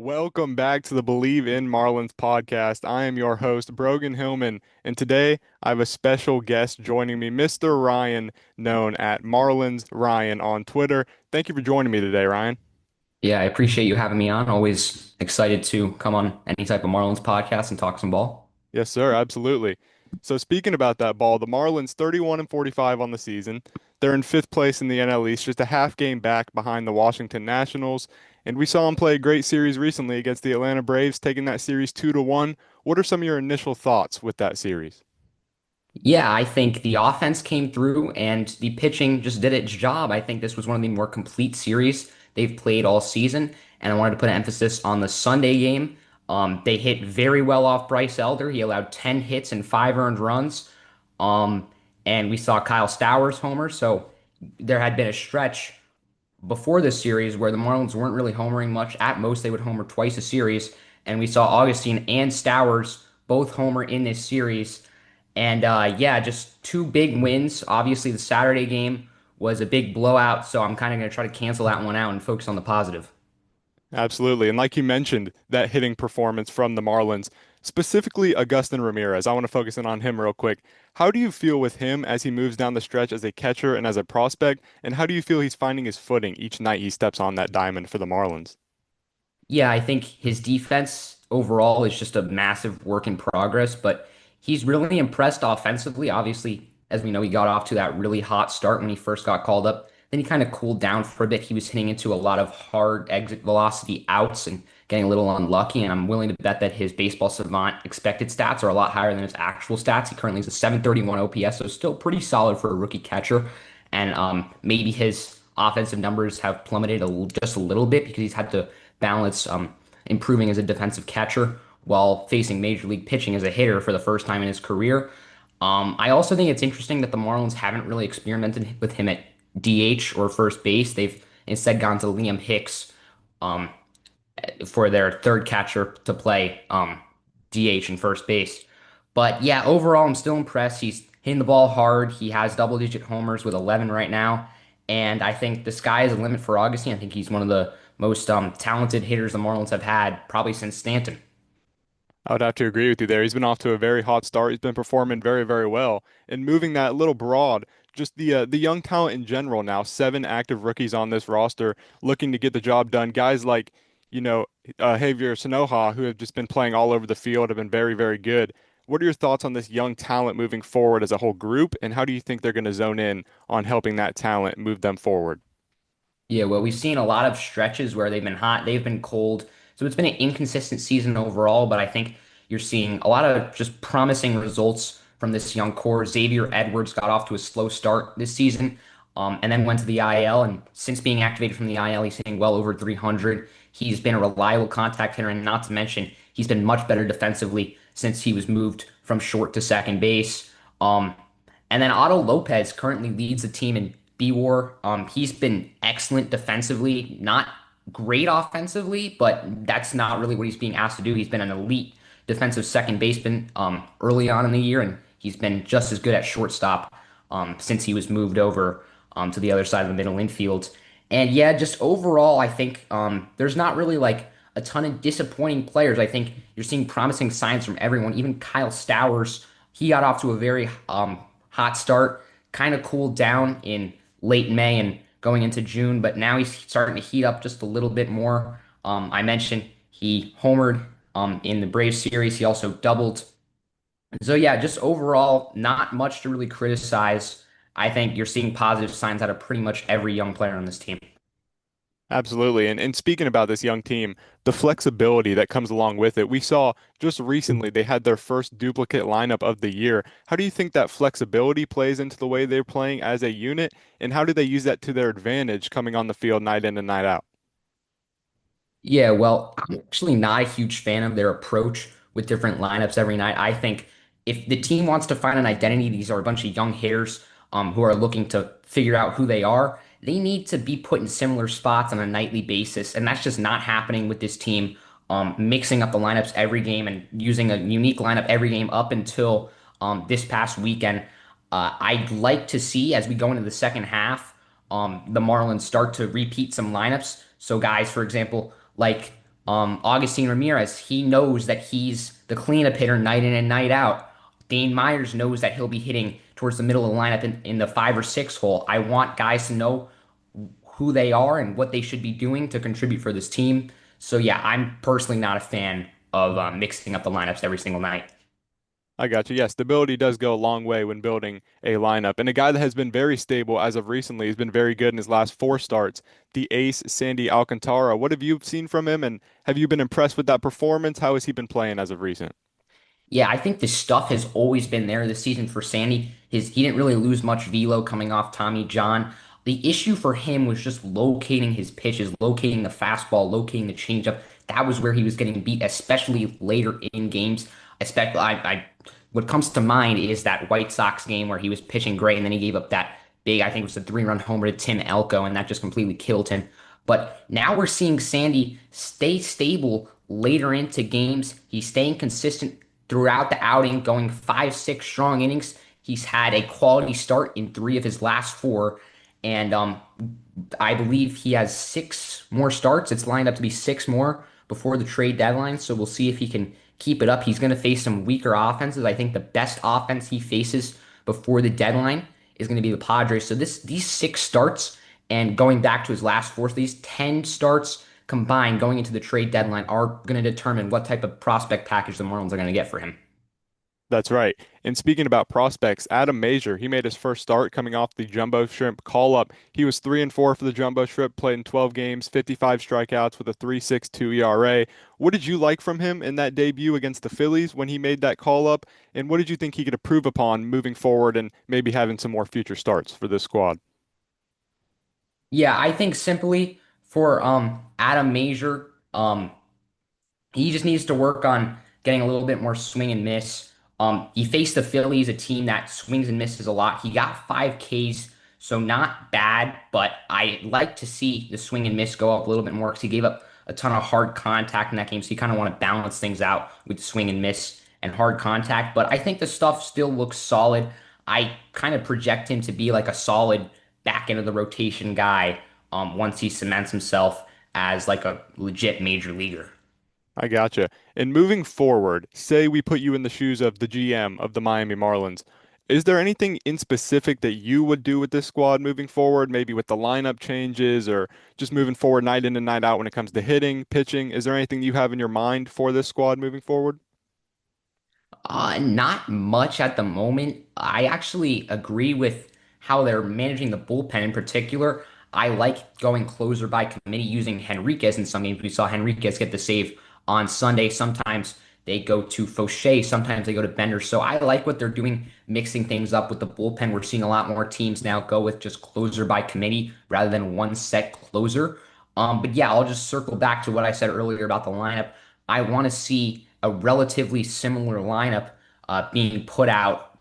Welcome back to the Bleav in Marlins podcast. I am your host, Brogan Hillman, and today I have a special guest joining me, Mr. Ryan, known at Marlins Ryan on Twitter. Thank you for joining me today, Ryan. Yeah, I appreciate you having me on. Always excited to come on any type of Marlins podcast and talk some ball. Yes, sir, absolutely. So speaking about that ball, the Marlins 31 and 45 on the season. They're in fifth place in the NL East, just a half game back behind the Washington Nationals. And we saw them play a great series recently against the Atlanta Braves, taking that series 2-1. What are some of your initial thoughts with that series? Yeah, I think the offense came through and the pitching just did its job. I think this was one of the more complete series they've played all season. And I wanted to put an emphasis on the Sunday game. They hit very well off Bryce Elder. He allowed 10 hits and 5 earned runs. Um, and we saw Kyle Stowers homer. So there had been a stretch before this series where the Marlins weren't really homering much. At most, they would homer twice a series. And we saw Augustine and Stowers both homer in this series. And yeah, just two big wins. Obviously, the Saturday game was a big blowout. So I'm kind of going to try to cancel that one out and focus on the positive. Absolutely. And like you mentioned, that hitting performance from the Marlins, specifically Agustin Ramirez. I want to focus in on him real quick. How do you feel with him as he moves down the stretch as a catcher and as a prospect? And how do you feel he's finding his footing each night he steps on that diamond for the Marlins? Yeah, I think his defense overall is just a massive work in progress, but he's really impressed offensively. Obviously, as we know, he got off to that really hot start when he first got called up. Then he kind of cooled down for a bit. He was hitting into a lot of hard exit velocity outs and getting a little unlucky. And I'm willing to bet that his baseball savant expected stats are a lot higher than his actual stats. He currently has a 731 OPS, so still pretty solid for a rookie catcher. And maybe his offensive numbers have plummeted just a little bit because he's had to balance improving as a defensive catcher while facing major league pitching as a hitter for the first time in his career. I also think it's interesting that the Marlins haven't really experimented with him at DH or first base. They've instead gone to Liam Hicks um, for their third catcher to play DH and first base. But yeah, overall, I'm still impressed. He's hitting the ball hard. He has double-digit homers with 11 right now. And I think the sky is the limit for Augustine. I think he's one of the most talented hitters the Marlins have had probably since Stanton. I would have to agree with you there. He's been off to a very hot start. He's been performing very, very well. And moving that a little broad, just the young talent in general now, seven active rookies on this roster looking to get the job done. Guys like, you know, Javier Sanoja, who have just been playing all over the field, have been very, very good. What are your thoughts on this young talent moving forward as a whole group, and how do you think they're going to zone in on helping that talent move them forward? Yeah, well, we've seen a lot of stretches where they've been hot, they've been cold. So it's been an inconsistent season overall, but I think you're seeing a lot of just promising results from this young core. Xavier Edwards got off to a slow start this season, and then went to the IL. And since being activated from the IL, he's hitting well over 300. He's been a reliable contact hitter, and not to mention, he's been much better defensively since he was moved from short to second base. Um, and then Otto Lopez currently leads the team in B-War. He's been excellent defensively, not great offensively, but that's not really what he's being asked to do. He's been an elite defensive second baseman early on in the year, and he's been just as good at shortstop since he was moved over to the other side of the middle infield. And yeah, just overall, I think there's not really like a ton of disappointing players. I think you're seeing promising signs from everyone. Even Kyle Stowers, he got off to a very hot start, kind of cooled down in late May and going into June, but now he's starting to heat up just a little bit more. I mentioned he homered in the Braves series. He also doubled. So yeah, just overall, not much to really criticize. I think you're seeing positive signs out of pretty much every young player on this team. Absolutely. And speaking about this young team, the flexibility that comes along with it, we saw just recently they had their first duplicate lineup of the year. How do you think that flexibility plays into the way they're playing as a unit, and how do they use that to their advantage coming on the field night in and night out? Yeah, well, I'm actually not a huge fan of their approach with different lineups every night. I think if the team wants to find an identity, these are a bunch of young hitters who are looking to figure out who they are. They need to be put in similar spots on a nightly basis, and that's just not happening with this team. Mixing up the lineups every game and using a unique lineup every game up until this past weekend. I'd like to see as we go into the second half, the Marlins start to repeat some lineups. So guys, for example, like Augustine Ramirez, he knows that he's the cleanup hitter night in and night out. Dane Myers knows that he'll be hitting towards the middle of the lineup in the 5 or 6 hole. I want guys to know who they are and what they should be doing to contribute for this team. So yeah, I'm personally not a fan of mixing up the lineups every single night. I got you. Yes, stability does go a long way when building a lineup. And a guy that has been very stable as of recently, has been very good in his last four starts, the ace, Sandy Alcantara. What have you seen from him, and have you been impressed with that performance? How has he been playing as of recent? Yeah, I think the stuff has always been there this season for Sandy. He didn't really lose much velo coming off Tommy John. The issue for him was just locating his pitches, locating the fastball, locating the changeup. That was where he was getting beat, especially later in games. Especially, what comes to mind is that White Sox game where he was pitching great and then he gave up that big, I think it was a 3-run homer to Tim Elko, and that just completely killed him. But now we're seeing Sandy stay stable later into games. He's staying consistent throughout the outing, going 5, 6 strong innings. He's had a quality start in 3 of his last 4, and I Bleav he has 6 more starts. It's lined up to be 6 more before the trade deadline, so we'll see if he can keep it up. He's going to face some weaker offenses. I think the best offense he faces before the deadline is going to be the Padres. So these 6 starts and going back to his last 4, so these 10 starts combined going into the trade deadline are going to determine what type of prospect package the Marlins are going to get for him. That's right. And speaking about prospects, Adam Major, he made his first start coming off the Jumbo Shrimp call up. He was 3-4 for the Jumbo Shrimp, played in 12 games, 55 strikeouts with a 3.62 ERA. What did you like from him in that debut against the Phillies when he made that call up? And what did you think he could improve upon moving forward and maybe having some more future starts for this squad? Yeah, I think simply for Adam Major, he just needs to work on getting a little bit more swing and miss. He faced the Phillies, a team that swings and misses a lot. He got 5 Ks, so not bad, but I like to see the swing and miss go up a little bit more because he gave up a ton of hard contact in that game. So you kind of want to balance things out with swing and miss and hard contact. But I think the stuff still looks solid. I kind of project him to be like a solid back end of the rotation guy once he cements himself as like a legit major leaguer. I gotcha. And moving forward, say we put you in the shoes of the GM of the Miami Marlins. Is there anything in specific that you would do with this squad moving forward, maybe with the lineup changes or just moving forward night in and night out when it comes to hitting, pitching? Is there anything you have in your mind for this squad moving forward? Not much at the moment. I actually agree with how they're managing the bullpen in particular. I like going closer by committee using Henriquez in some games. We saw Henriquez get the save on Sunday. Sometimes they go to Fauché, sometimes they go to Bender. So I like what they're doing, mixing things up with the bullpen. We're seeing a lot more teams now go with just closer by committee rather than one set closer. But yeah, I'll just circle back to what I said earlier about the lineup. I want to see a relatively similar lineup being put out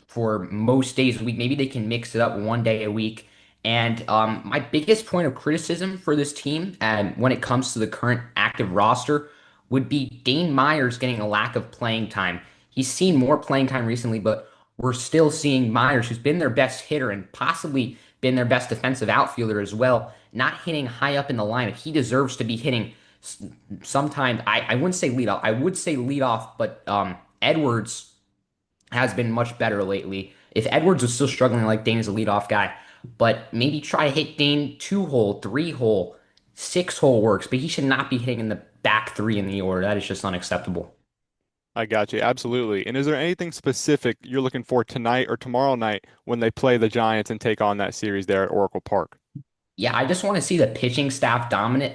for most days of the week. Maybe they can mix it up one day a week. And my biggest point of criticism for this team, and when it comes to the current active roster, would be Dane Myers getting a lack of playing time. He's seen more playing time recently, but we're still seeing Myers, who's been their best hitter and possibly been their best defensive outfielder as well, not hitting high up in the lineup. He deserves to be hitting sometimes. I wouldn't say lead off. I would say lead off, but Edwards has been much better lately. If Edwards was still struggling like Dane is a leadoff guy, but maybe try to hit Dane 2 hole, 3 hole, 6 hole works, but he should not be hitting in the back 3 in the order. That is just unacceptable. I got you. Absolutely. And is there anything specific you're looking for tonight or tomorrow night when they play the Giants and take on that series there at Oracle Park? Yeah, I just want to see the pitching staff dominant.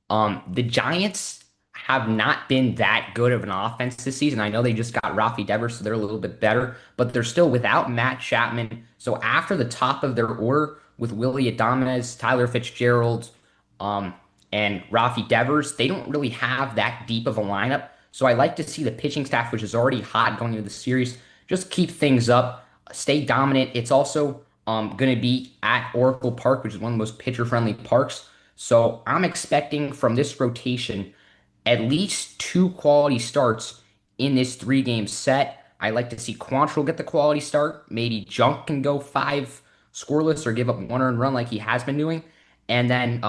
The Giants have not been that good of an offense this season. I know they just got Rafi Devers, so they're a little bit better, but they're still without Matt Chapman. So after the top of their order with Willie Adames, Tyler Fitzgerald, um, and Rafi Devers, they don't really have that deep of a lineup. So I like to see the pitching staff, which is already hot going into the series, just keep things up, stay dominant. It's also going to be at Oracle Park, which is one of the most pitcher-friendly parks. So I'm expecting from this rotation at least 2 quality starts in this 3 game set. I like to see Quantrill get the quality start. Maybe Junk can go 5 scoreless or give up 1 earned run like he has been doing. And then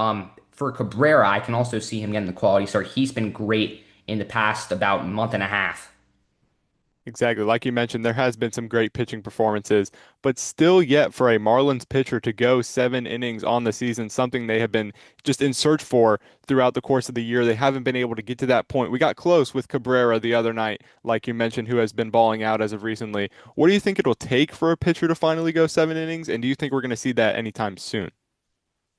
for Cabrera, I can also see him getting the quality start. He's been great in the past about month and a half. Exactly. Like you mentioned, there has been some great pitching performances, but still yet for a Marlins pitcher to go 7 innings on the season, something they have been just in search for throughout the course of the year. They haven't been able to get to that point. We got close with Cabrera the other night, like you mentioned, who has been balling out as of recently. What do you think it'll take for a pitcher to finally go 7 innings? And do you think we're going to see that anytime soon?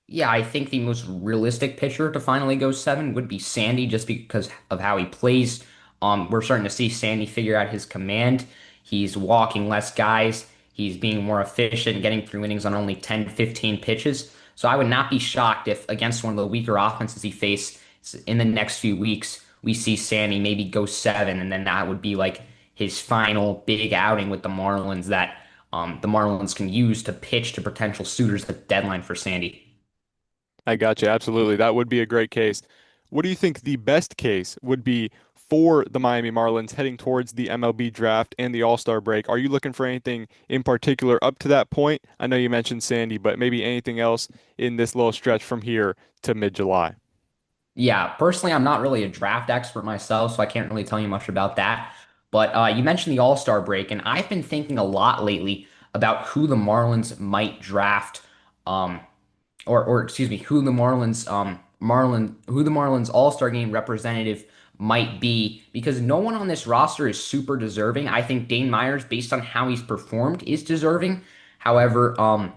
Yeah, I think the most realistic pitcher to finally go seven would be Sandy, just because of how he plays. We're starting to see Sandy figure out his command. He's walking less guys. He's being more efficient, getting through innings on only 10, 15 pitches. So I would not be shocked if against one of the weaker offenses he faced in the next few weeks, we see Sandy maybe go seven, and then that would be like his final big outing with the Marlins that the Marlins can use to pitch to potential suitors at the deadline for Sandy. I got you. Absolutely. That would be a great case. What do you think the best case would be for the Miami Marlins heading towards the MLB draft and the All-Star break? Are you looking for anything in particular up to that point? I know you mentioned Sandy, but maybe anything else in this little stretch from here to mid-July? Yeah, personally, I'm not really a draft expert myself, so I can't really tell you much about that. But you mentioned the All-Star break, and I've been thinking a lot lately about who the Marlins might draft, um, or excuse me, who the Marlins All-Star game representative might be, because no one on this roster is super deserving. I think Dane Myers, based on how he's performed, is deserving. However,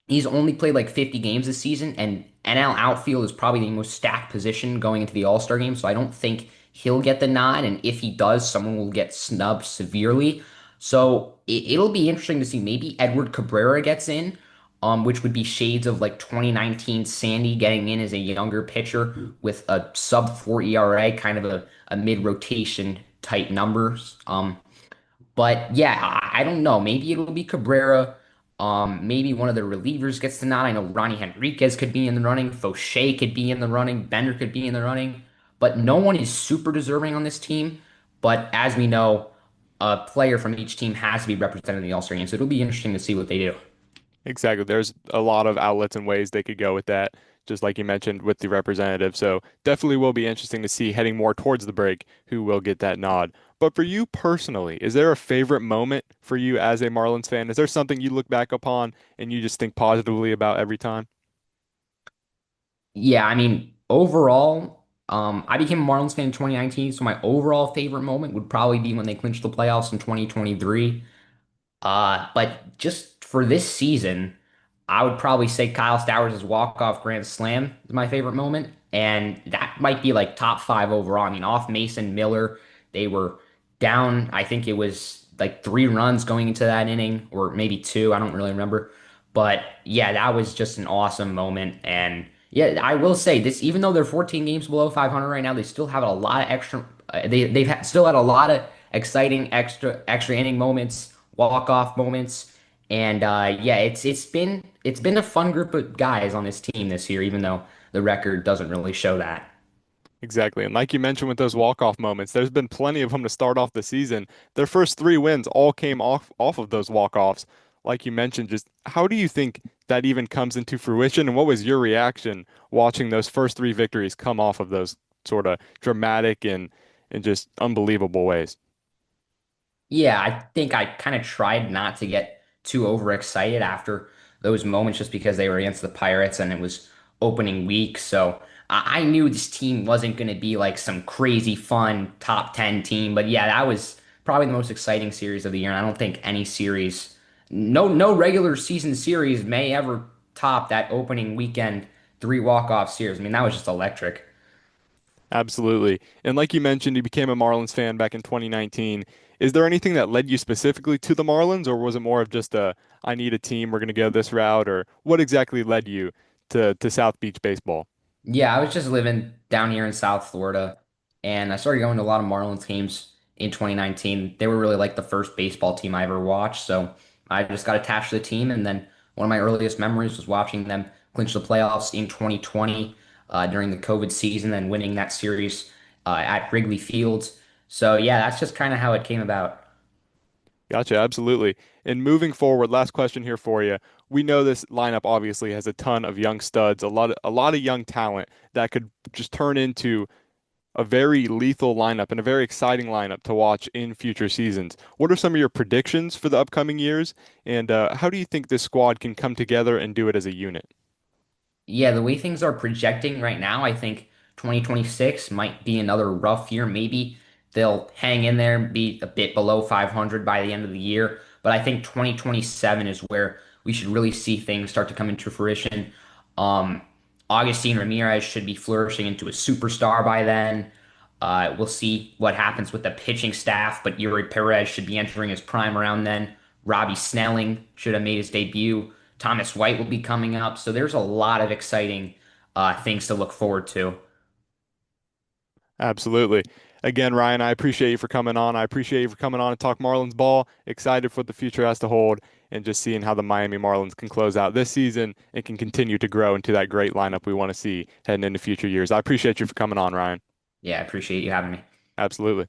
he's only played like 50 games this season, and NL outfield is probably the most stacked position going into the All-Star game. So I don't think he'll get the nod. And if he does, someone will get snubbed severely. So it'll be interesting to see. Maybe Edward Cabrera gets in, which would be shades of like 2019 Sandy getting in as a younger pitcher with a sub 4 ERA, kind of a mid rotation type numbers. But yeah, I don't know. Maybe it'll be Cabrera. Maybe one of the relievers gets the nod. I know Ronnie Henriquez could be in the running. Fauché could be in the running. Bender could be in the running. But no one is super deserving on this team. But as we know, a player from each team has to be represented in the All-Star game. So it'll be interesting to see what they do. Exactly. There's a lot of outlets and ways they could go with that, just like you mentioned with the representative. So definitely will be interesting to see heading more towards the break who will get that nod. But for you personally, is there a favorite moment for you as a Marlins fan? Is there something you look back upon and you just think positively about every time? Yeah, I mean, overall, I became a Marlins fan in 2019. So my overall favorite moment would probably be when they clinched the playoffs in 2023. But just for this season, I would probably say Kyle Stowers' walk-off grand slam is my favorite moment, and that might be like top five overall. I mean, off Mason Miller, they were down. I think it was like 3 runs going into that inning, or maybe two. I don't really remember, but yeah, that was just an awesome moment. And yeah, I will say this: even though they're 14 games below 500 right now, they still have a lot of extra. Still had a lot of exciting extra inning moments, walk off moments, and yeah, it's been a fun group of guys on this team this year, even though the record doesn't really show that. Exactly. And like you mentioned with those walk-off moments, there's been plenty of them to start off the season. Their first 3 wins all came off of those walk-offs. Like you mentioned, just how do you think that even comes into fruition? And what was your reaction watching those first 3 victories come off of those sort of dramatic and just unbelievable ways? Yeah, I think I kind of tried not to get too overexcited after those moments just because they were against the Pirates and it was opening week. So I knew this team wasn't going to be like some crazy fun top 10 team. But yeah, that was probably the most exciting series of the year. And I don't think any series, no regular season series may ever top that opening weekend 3 walk-off series. I mean, that was just electric. Absolutely. And like you mentioned, you became a Marlins fan back in 2019. Is there anything that led you specifically to the Marlins, or was it more of just I need a team, we're going to go this route, or what exactly led you to South Beach baseball? Yeah, I was just living down here in South Florida, and I started going to a lot of Marlins games in 2019. They were really like the first baseball team I ever watched, so I just got attached to the team. And then one of my earliest memories was watching them clinch the playoffs in 2020 during the COVID season and winning that series at Wrigley Field. So yeah, that's just kind of how it came about. Gotcha, absolutely. And moving forward, last question here for you. We know this lineup obviously has a ton of young studs, a lot of young talent that could just turn into a very lethal lineup and a very exciting lineup to watch in future seasons. What are some of your predictions for the upcoming years, and how do you think this squad can come together and do it as a unit? Yeah, the way things are projecting right now, I think 2026 might be another rough year. Maybe they'll hang in there and be a bit below 500 by the end of the year. But I think 2027 is where we should really see things start to come into fruition. Um, Augustine Ramirez should be flourishing into a superstar by then. We'll see what happens with the pitching staff, but Yuri Perez should be entering his prime around then. Robbie Snelling should have made his debut. Thomas White will be coming up. So there's a lot of exciting things to look forward to. Absolutely. Again, Ryan, I appreciate you for coming on. I appreciate you for coming on to talk Marlins ball. Excited for what the future has to hold and just seeing how the Miami Marlins can close out this season and can continue to grow into that great lineup we want to see heading into future years. I appreciate you for coming on, Ryan. Yeah, I appreciate you having me. Absolutely.